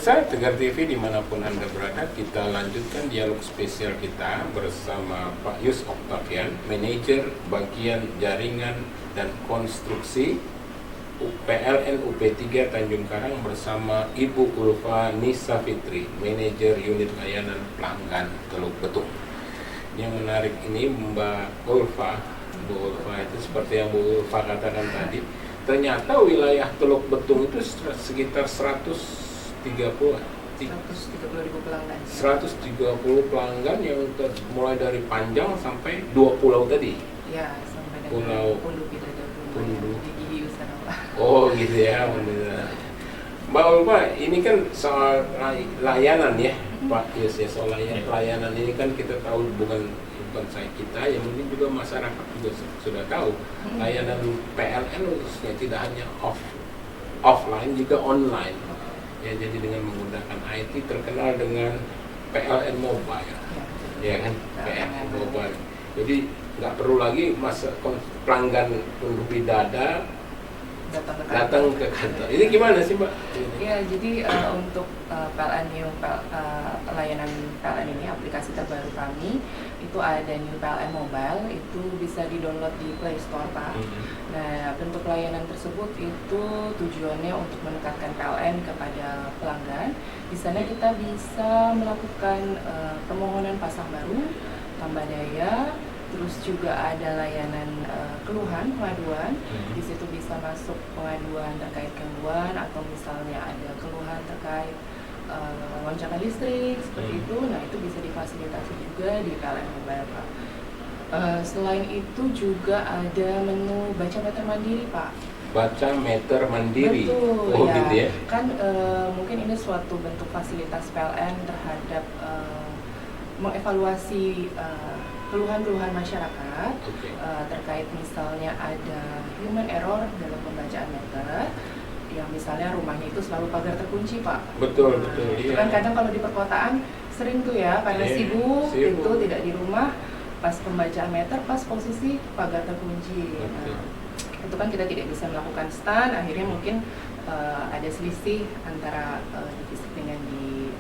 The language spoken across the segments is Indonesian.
Pemirsa Tegar TV dimanapun Anda berada, kita lanjutkan dialog spesial kita bersama Pak Yus Octavian, Manajer Bagian Jaringan dan Konstruksi PLN UP3 Tanjung Karang, bersama Ibu Ulfa Nisa Fitri, Manajer Unit Layanan Pelanggan Teluk Betung. Yang menarik ini Mbak Ulfa, Bu Ulfa itu seperti yang Bu Ulfa katakan tadi, ternyata wilayah Teluk Betung itu sekitar 130 ribu pelanggan. 130 pelanggan yang mulai dari Panjang sampai 2 pulau tadi. Ya, sampai dengan Pulau Pundu Bidadari. Pundu. Di sana, Pak. Oh gitu ya. Mbak Ulfa, ini kan soal layanan ya, Pak Yus ya, soal layanan ini kan kita tahu bukan saya kita, yang mungkin juga masyarakat juga sudah tahu layanan PLN khususnya tidak hanya offline juga online. Ya, jadi dengan menggunakan IT terkenal dengan PLN Mobile, ya kan, PLN Mobile. Jadi nggak perlu lagi pelanggan lebih dada datang ke kantor. Ini gimana sih, Mbak? Ya, jadi untuk PLN New layanan PLN ini, aplikasi terbaru kami itu ada New PLN Mobile, itu bisa di-download di Play Store, Pak. Nah, bentuk layanan tersebut itu tujuannya untuk mendekatkan PLN kepada pelanggan. Di sana kita bisa melakukan permohonan pasang baru, tambah daya, terus juga ada layanan keluhan, pengaduan. Di situ bisa masuk pengaduan terkait gangguan atau misalnya ada keluhan terkait lonjakan listrik seperti itu. Nah, itu bisa difasilitasi juga di PLN Mobile, Pak. Selain itu juga ada menu baca meter mandiri, Pak. Baca meter mandiri. Betul, oh, ya. Gitu ya. Kan mungkin ini suatu bentuk fasilitas PLN terhadap mengevaluasi keluhan-keluhan masyarakat terkait misalnya ada human error dalam pembacaan meter, yang misalnya rumahnya itu selalu pagar terkunci, Pak. Betul. Itu kan kadang kalau di perkotaan sering tuh ya, karena sibuk itu tidak di rumah, pas pembacaan meter pas posisi pagar terkunci. Nah, itu kan kita tidak bisa melakukan stand, akhirnya mungkin ada selisih antara defisit dengan di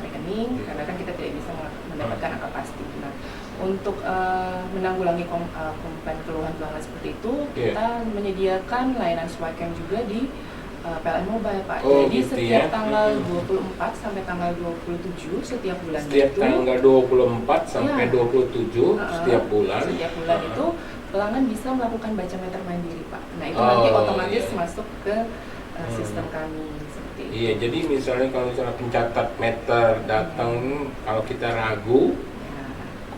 rekening, karena kan kita tidak bisa mendapatkan angka pasti. Nah, untuk menanggulangi komplain keluhan pelanggan seperti itu, kita menyediakan layanan SWACAM juga di PLN Mobile, Pak. Jadi gitu setiap ya. tanggal 24 sampai tanggal 27 setiap bulan Setiap itu, tanggal 24 sampai 27 setiap bulan. Setiap bulan itu pelanggan bisa melakukan baca meter mandiri, Pak. Nah, itu nanti otomatis masuk ke sistem kami seperti itu. Iya, jadi misalnya kalau misalnya pencatat meter datang, kalau kita ragu,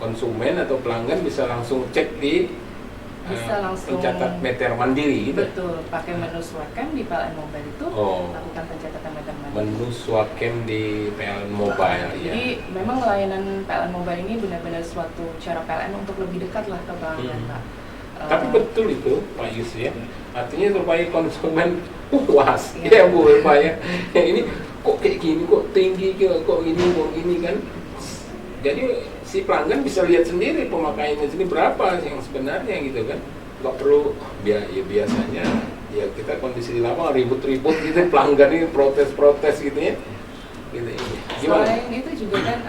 konsumen atau pelanggan bisa langsung cek di pencatat meter mandiri gitu. Betul, pakai menu SWACAM di PLN Mobile itu lakukan pencatatan meter mandiri. Menu SWACAM di PLN Mobile ya. Jadi memang layanan PLN Mobile ini benar-benar suatu cara PLN untuk lebih dekat lah ke pelanggan, Pak. Tapi betul itu Pak Yus ya. Artinya supaya konsumen puas ya Bu Pak ya. Ini kok kayak gini, kok tinggi, kok gini kan. Jadi si pelanggan bisa lihat sendiri pemakaiannya sini berapa yang sebenarnya gitu kan. Nggak perlu biasanya ya kita kondisi di lapangan ribut-ribut gitu, pelanggan ini protes gitu ya. Gitu. Gimana? Selain itu juga kan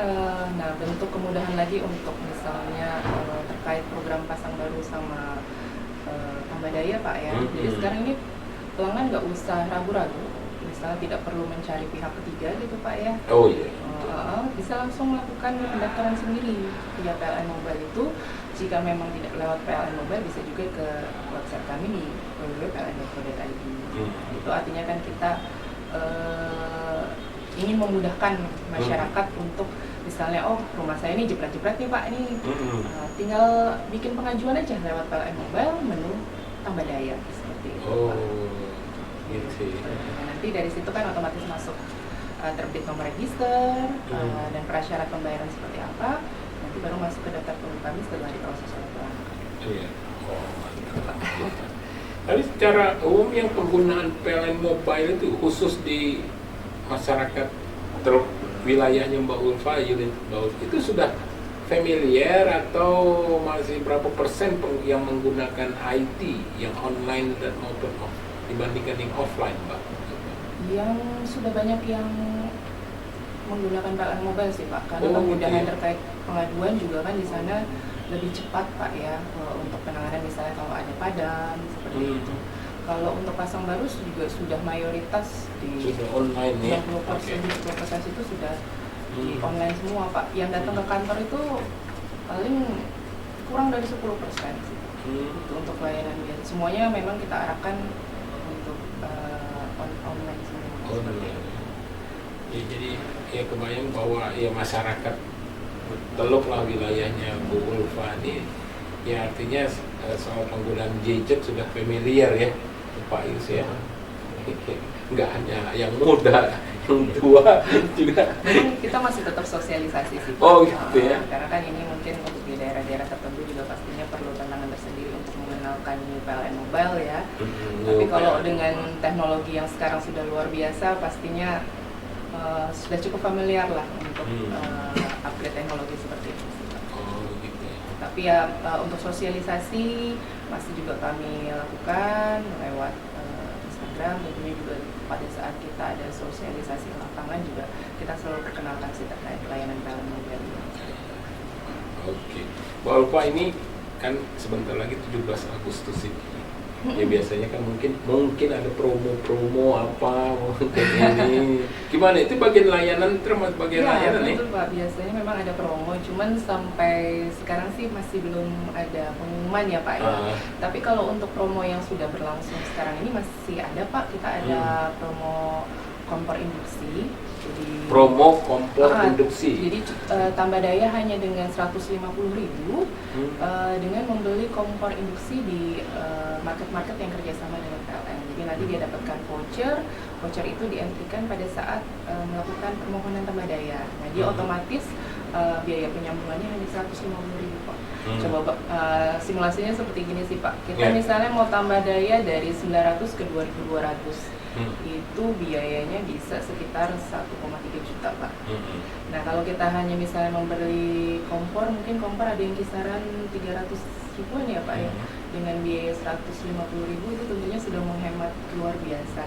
bentuk kemudahan lagi untuk misalnya terkait program pasang baru sama tambah daya, Pak ya. Jadi sekarang ini pelanggan nggak usah ragu-ragu, misalnya tidak perlu mencari pihak ketiga gitu, Pak ya. Oh iya. Bisa langsung melakukan pendaftaran sendiri via PLN Mobile itu. Jika memang tidak lewat PLN Mobile, bisa juga ke website kami di www.pln.co.id. Itu artinya kan kita ingin memudahkan masyarakat untuk misalnya, rumah saya ini jepret-jepret nih Pak, ini tinggal bikin pengajuan aja lewat PLN Mobile, menu tambah daya seperti itu. Gitu. Nanti dari situ kan otomatis masuk terbit nomor register dan prasyarat pembayaran seperti apa, nanti baru masuk ke daftar tunggu kami setelah diproses oleh pelanggan. Iya. Mantap. Tapi secara umum yang penggunaan PLN Mobile itu khusus di masyarakat wilayahnya Mbak Ulfa, unit Mbak Ulfa, itu sudah familiar atau masih berapa persen yang menggunakan IT yang online dan maupun dibandingkan yang offline, Mbak? Yang sudah banyak yang menggunakan PLN Mobile sih Pak, karena Oh, kemudahan gitu ya. terkait pengaduan juga kan di sana lebih cepat Pak ya, untuk penanganan misalnya kalau ada padam seperti itu. Kalau untuk pasang baru juga sudah mayoritas di Sudah online ya. 90%, Oke. 70% itu sudah di online semua Pak. Yang datang ke kantor itu paling kurang dari 10% sih. Itu untuk pelayanan biasa. Semuanya memang kita arahkan untuk online semua. Seperti itu. Ya, jadi ya kebayang bahwa ya masyarakat Teluk lah wilayahnya Bu Ulfa ini, ya artinya soal penggunaan gadget sudah familiar ya Pak Yus ya. Nggak hanya yang muda, yang tua juga. Memang kita masih tetap sosialisasi sih Pak. Oh gitu ya. Karena kan ini mungkin untuk di daerah-daerah tertentu juga pastinya perlu tantangan tersendiri untuk mengenalkan PLN Mobile ya. Tapi kalau dengan teknologi yang sekarang sudah luar biasa, pastinya sudah cukup familiar lah untuk upgrade teknologi seperti itu. Oh gitu ya. Tapi ya untuk sosialisasi masih juga kami lakukan lewat Instagram, tentunya juga pada saat kita ada sosialisasi lapangan juga kita selalu perkenalkan sih terkait pelayanan PLN Mobile. Oke. Mbak Ulfa ini kan sebentar lagi 17 Agustus ini. Ya biasanya kan mungkin ada promo-promo apa mungkin ini. Gimana itu bagian layanan, termasuk bagian layanan nih? Betul Pak, biasanya memang ada promo, cuman sampai sekarang sih masih belum ada pengumuman ya Pak ya. Tapi kalau untuk promo yang sudah berlangsung sekarang ini masih ada Pak, kita ada promo kompor induksi. Jadi promo kompor induksi. Jadi tambah daya hanya dengan 150.000 dengan membeli kompor induksi di market-market yang kerjasama dengan PLN. Jadi nanti dia dapatkan voucher itu dientrikan pada saat melakukan permohonan tambah daya. Nah dia otomatis biaya penyambungannya hanya 150.000 Pak. Coba simulasinya seperti gini sih Pak. Kita misalnya mau tambah daya dari 900 ke 2.200. Itu biayanya bisa sekitar 1,3 juta Pak. Nah kalau kita hanya misalnya membeli kompor, mungkin kompor ada yang kisaran 300 ribuan ya Pak ya. Dengan biaya 150.000 itu tentunya sudah menghemat luar biasa.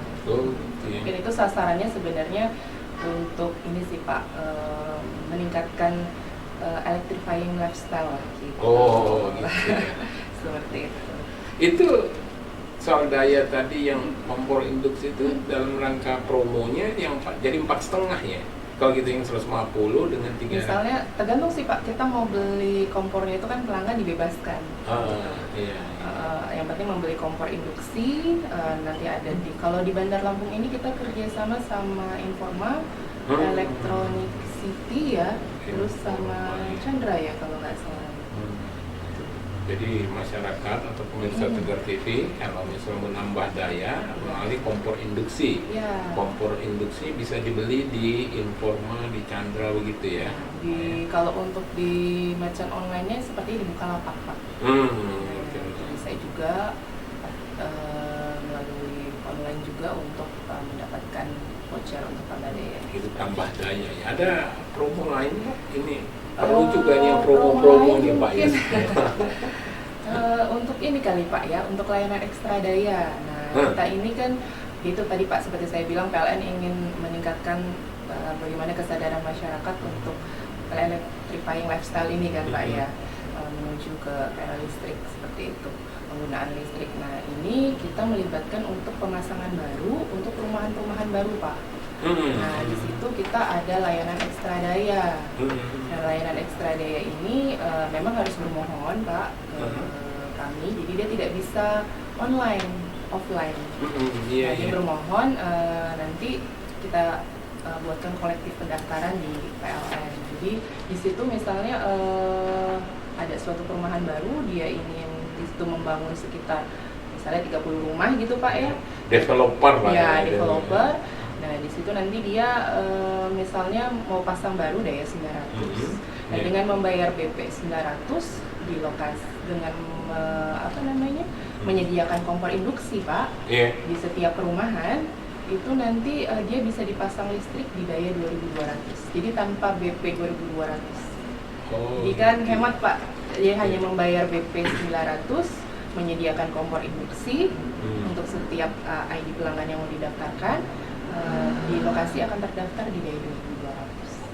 Dan itu sasarannya sebenarnya untuk ini sih Pak, meningkatkan electrifying lifestyle lah gitu. Oh gitu ya. Seperti itu. Itu soal daya tadi yang kompor induksi itu dalam rangka promonya yang jadi 4,5 ya. Kalau gitu yang 150 dengan 3. Misalnya tergantung sih Pak, kita mau beli kompornya itu kan pelanggan dibebaskan. Iya. Yang penting membeli kompor induksi, nanti ada kalau di Bandar Lampung ini kita kerjasama sama Informa, Electronic City ya, terus sama Chandra ya kalau nggak salah. Jadi masyarakat atau pemirsa Tegar TV kalau misalnya menambah daya melalui kompor induksi. Kompor induksi bisa dibeli di Informa, di Chandra begitu ya. Kalau untuk di merchant online-nya seperti di Bukalapak Pak. Bisa juga melalui online juga untuk mendapatkan voucher untuk tambah daya. Itu tambah daya ya. Ada promo lain Pak? Ini perlu juga nih yang promo-promo nih Pak ya. Untuk ini kali Pak ya, untuk layanan ekstra daya. Nah kita ini kan itu tadi Pak seperti saya bilang PLN ingin meningkatkan bagaimana kesadaran masyarakat untuk electrifying lifestyle ini kan Pak ya, menuju ke era listrik seperti itu, penggunaan listrik. Nah ini kita melibatkan untuk pemasangan baru untuk perumahan-perumahan baru Pak. Nah di situ kita ada layanan ekstra daya. Nah layanan ekstra daya ini memang harus bermohon Pak ke kami, jadi dia tidak bisa online, offline. Nah dia bermohon, nanti kita buatkan kolektif pendaftaran di PLN. Jadi di situ misalnya ada suatu perumahan baru, dia ingin di situ membangun sekitar misalnya 30 rumah gitu Pak ya. Developer lah ya. Developer. Nah di situ nanti dia misalnya mau pasang baru daya 900. Nah dengan membayar BP 900 di lokasi dengan menyediakan kompor induksi Pak di setiap perumahan, itu nanti dia bisa dipasang listrik di daya 2.200. Jadi tanpa BP 2.200. Jadi kan hemat Pak. Dia hanya membayar BP 900, menyediakan kompor induksi untuk setiap ID pelanggan yang mau didaftarkan. Di lokasi akan terdaftar di daya 2.200.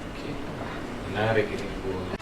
Menarik ini Bu.